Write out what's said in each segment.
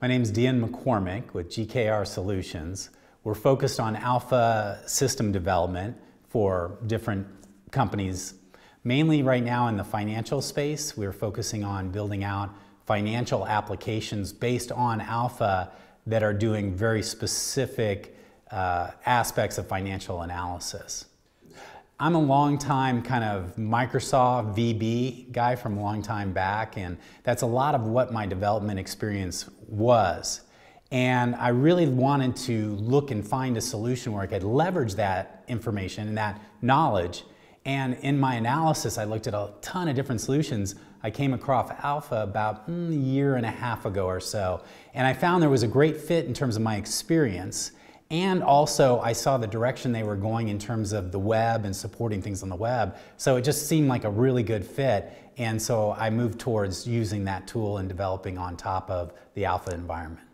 My name is Dion McCormick with GKR Solutions. We're focused on alpha system development for different companies. Mainly right now in the financial space, we're focusing on building out financial applications based on alpha that are doing very specific aspects of financial analysis. I'm a long-time kind of Microsoft VB guy from a long time back, and that's a lot of what my development experience was. And I really wanted to look and find a solution where I could leverage that information and that knowledge. And in my analysis, I looked at a ton of different solutions. I came across Alpha about a year and a half ago or so, and I found there was a great fit in terms of my experience. And also, I saw the direction they were going in terms of the web and supporting things on the web. So it just seemed like a really good fit. And so I moved towards using that tool and developing on top of the alpha environment.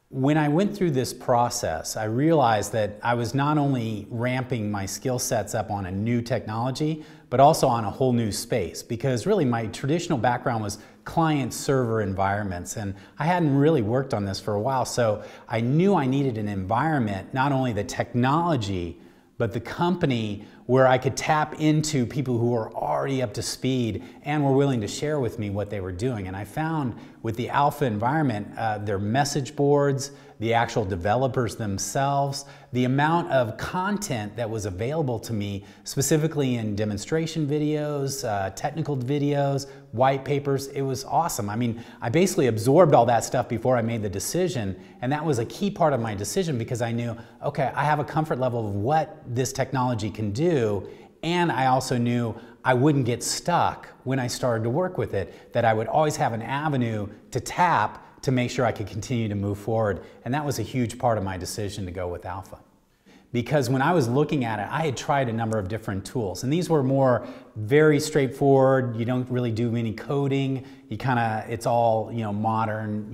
When I went through this process, I realized that I was not only ramping my skill sets up on a new technology, but also on a whole new space, because really my traditional background was client-server environments, and I hadn't really worked on this for a while, so I knew I needed an environment, not only the technology, but the company where I could tap into people who were already up to speed and were willing to share with me what they were doing. And I found with the alpha environment, their message boards, the actual developers themselves, the amount of content that was available to me, specifically in demonstration videos, technical videos, white papers, it was awesome. I mean, I basically absorbed all that stuff before I made the decision, and that was a key part of my decision because I knew, okay, I have a comfort level of what this technology can do, and I also knew I wouldn't get stuck when I started to work with it, that I would always have an avenue to tap to make sure I could continue to move forward. And that was a huge part of my decision to go with Alpha. Because when I was looking at it, I had tried a number of different tools, and these were more very straightforward. You don't really do any coding. You it's all, modern,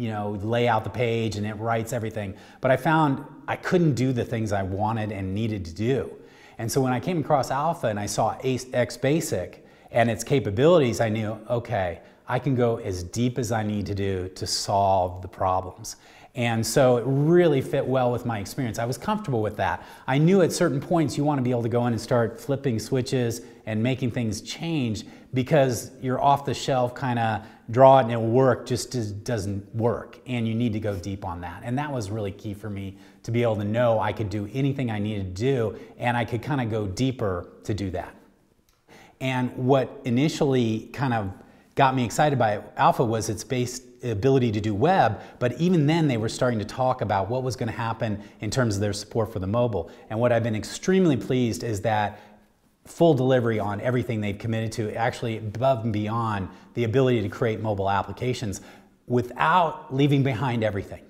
lay out the page and it writes everything. But I found I couldn't do the things I wanted and needed to do. And so when I came across Alpha and I saw X Basic and its capabilities, I knew, okay, I can go as deep as I need to do to solve the problems. And so it really fit well with my experience. I was comfortable with that. I knew at certain points you want to be able to go in and start flipping switches and making things change, because your off-the-shelf kind of draw it and it'll work just doesn't work, and you need to go deep on that. And that was really key for me, to be able to know I could do anything I needed to do, and I could kind of go deeper to do that. And what initially kind of got me excited by Alpha was its ability to do web, but even then they were starting to talk about what was going to happen in terms of their support for the mobile. And what I've been extremely pleased is that full delivery on everything they've committed to, actually above and beyond the ability to create mobile applications without leaving behind everything.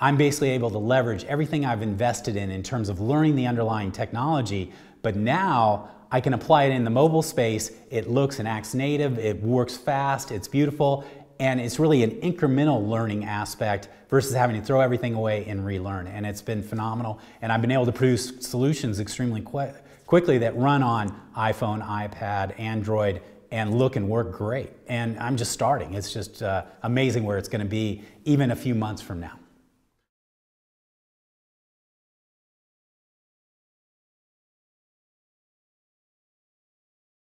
I'm basically able to leverage everything I've invested in terms of learning the underlying technology, but now I can apply it in the mobile space. It looks and acts native, it works fast, it's beautiful, and it's really an incremental learning aspect versus having to throw everything away and relearn. And it's been phenomenal, and I've been able to produce solutions extremely quickly that run on iPhone, iPad, Android, and look and work great. And I'm just starting. It's just amazing where it's going to be even a few months from now.